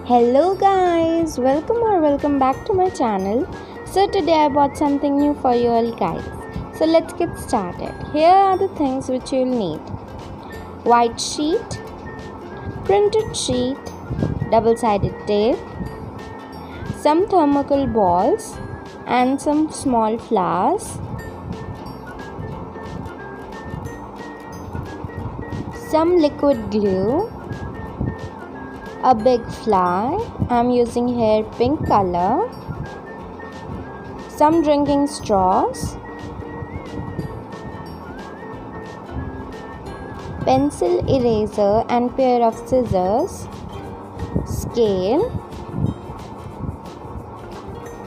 Hello guys, welcome back to my channel. So today I bought something new for you all guys. So let's get started. Here are the things which you'll need. White sheet, printed sheet, double-sided tape, some thermocol balls and some small flowers, some liquid glue, a big fly. I'm using here pink color, some drinking straws, pencil eraser and pair of scissors, scale,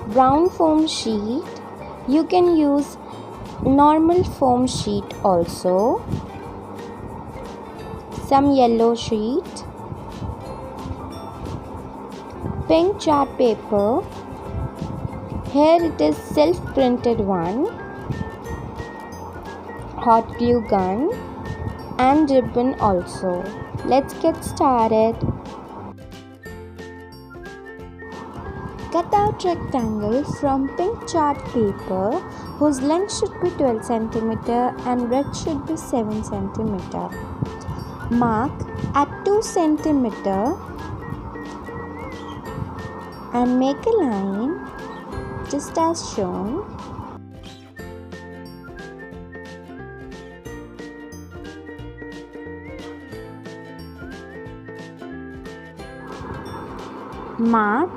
brown foam sheet. You can use normal foam sheet also, some yellow sheet, pink chart paper. Here it is self-printed one, hot glue gun and ribbon also. Let's get started. Cut out rectangle from pink chart paper whose length should be 12 cm and breadth should be 7 cm. Mark at 2 cm and make a line just as shown. Mark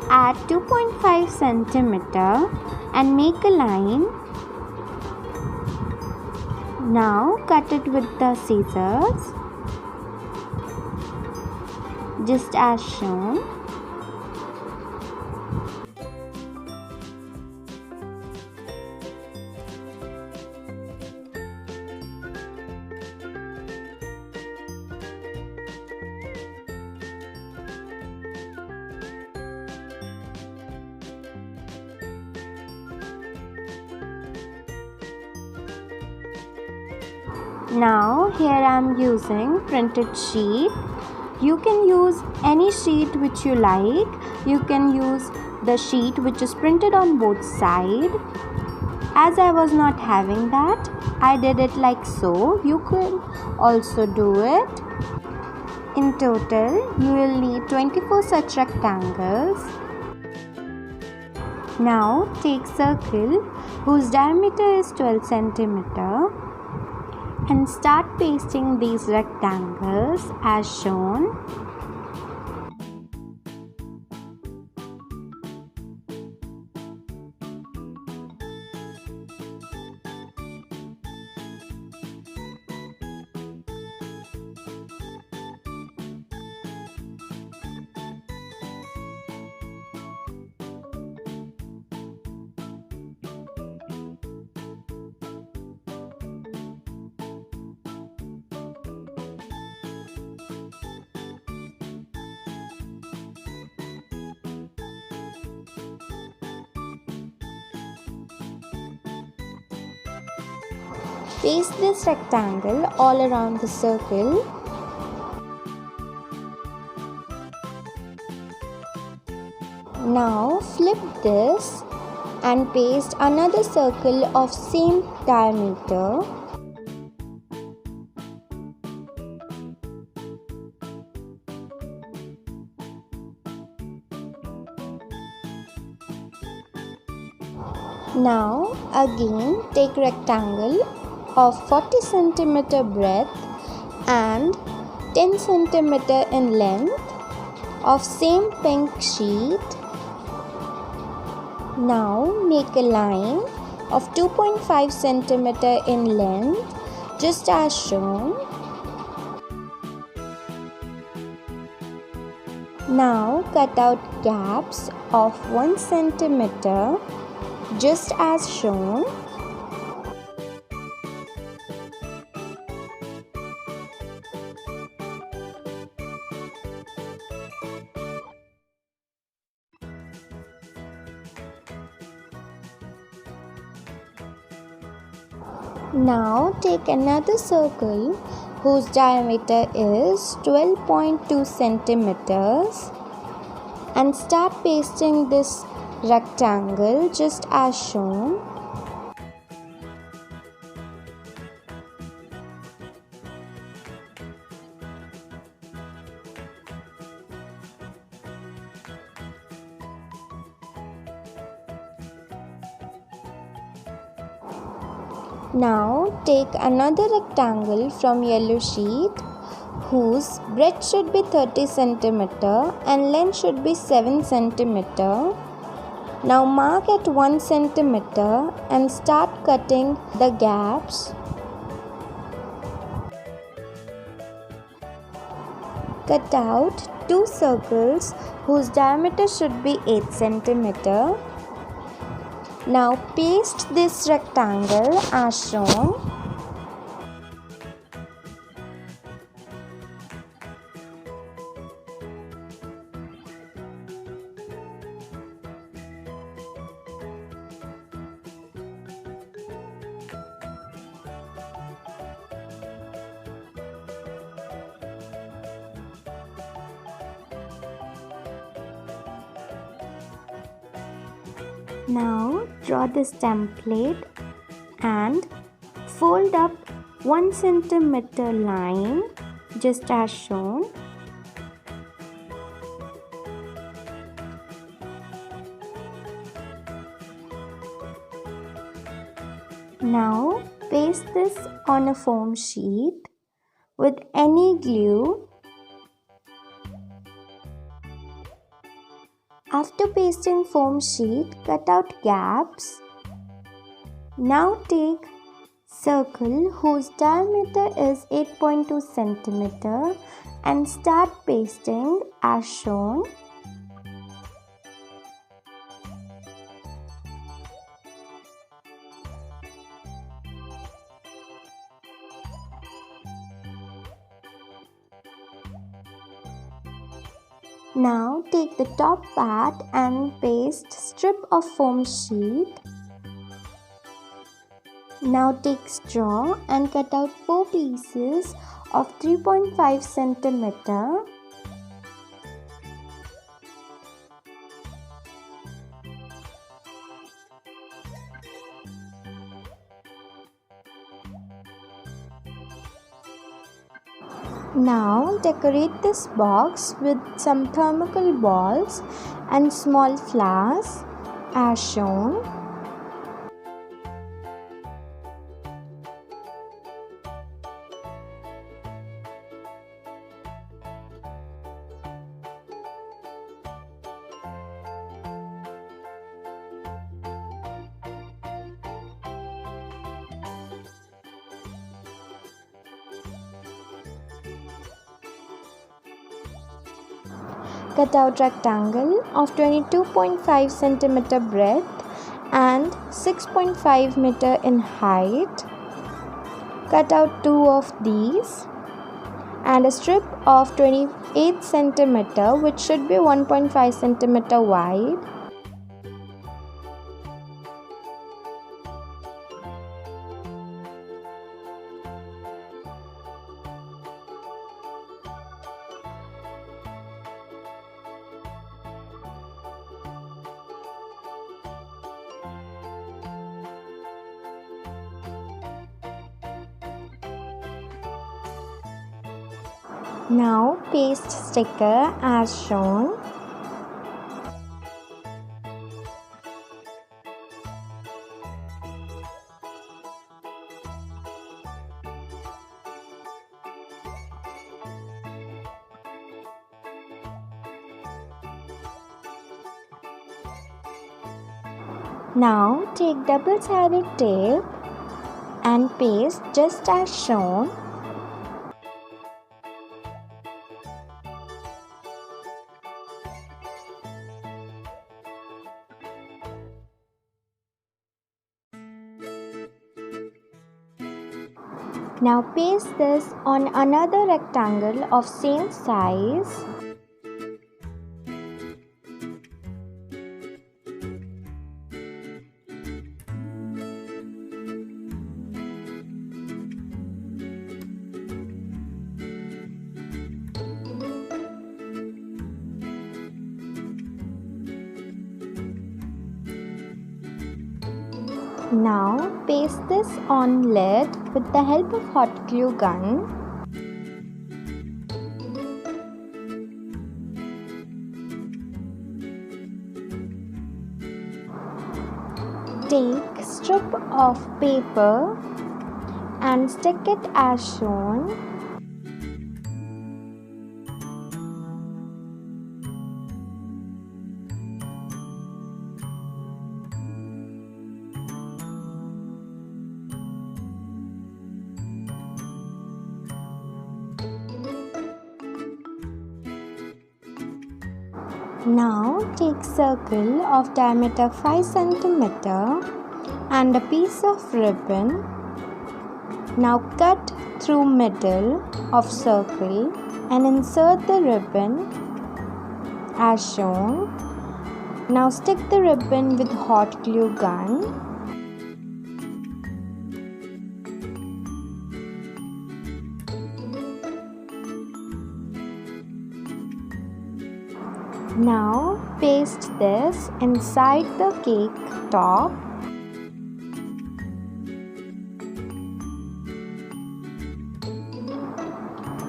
at 2.5 cm and make a line. Now cut it with the scissors just as shown. Now here I am using printed sheet. You can use any sheet which you like. You can use the sheet which is printed on both sides. As I was not having that, I did it like so. You can also do it. In total, you will need 24 such rectangles. Now take circle whose diameter is 12 cm. And start pasting these rectangles as shown. Paste this rectangle all around the circle. Now flip this and paste another circle of same diameter. Now again take rectangle of 40 cm breadth and 10 cm in length of same pink sheet. Now make a line of 2.5 cm in length just as shown. Now cut out gaps of 1 cm just as shown. Now take another circle whose diameter is 12.2 centimeters and start pasting this rectangle just as shown. Now take another rectangle from yellow sheet whose breadth should be 30 cm and length should be 7 cm. Now mark at 1 cm and start cutting the gaps. Cut out 2 circles whose diameter should be 8 cm. Now paste this rectangle as shown. Now draw this template and fold up 1 cm line just as shown. Now paste this on a foam sheet with any glue. After pasting foam sheet, cut out gaps. Now take circle whose diameter is 8.2 cm and start pasting as shown. Now take the top part and paste strip of foam sheet. Now take straw and cut out 4 pieces of 3.5 cm. Now decorate this box with some thermocol balls and small flowers as shown. Cut out rectangle of 22.5 cm breadth and 6.5 meter in height. Cut out 2 of these and a strip of 28 cm which should be 1.5 cm wide. Now paste sticker as shown. Now take double-sided tape and paste just as shown. Now paste this on another rectangle of same size. Now paste this on lid with the help of hot glue gun. Take strip of paper and stick it as shown. Now take circle of diameter 5 cm and a piece of ribbon. Now cut through middle of circle and insert the ribbon as shown. Now stick the ribbon with hot glue gun. Now paste this inside the cake top.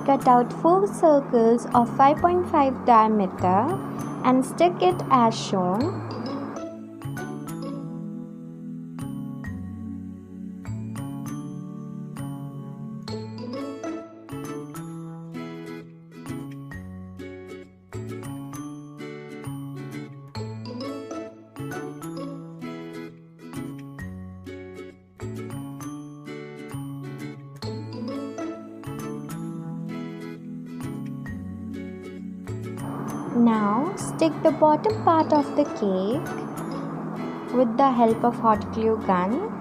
Cut out 4 circles of 5.5 diameter and stick it as shown. Now stick the bottom part of the cake with the help of hot glue gun.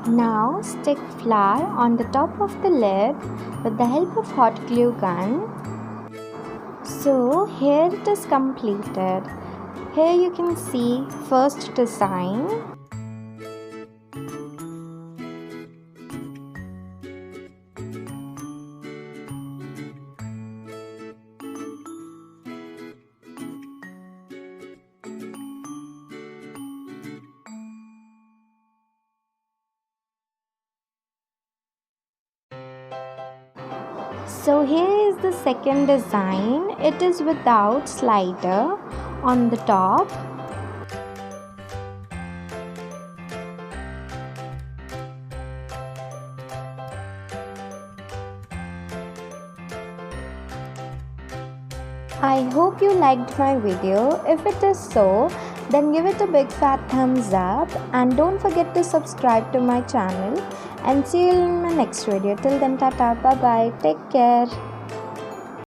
Now stick flour on the top of the lid with the help of hot glue gun. So here it is completed. Here you can see first design. So here is the second design. It is without slider on the top. I hope you liked my video. If it is so, then give it a big fat thumbs up and don't forget to subscribe to my channel, and see you in my next video. Till then, tata, bye bye, take care.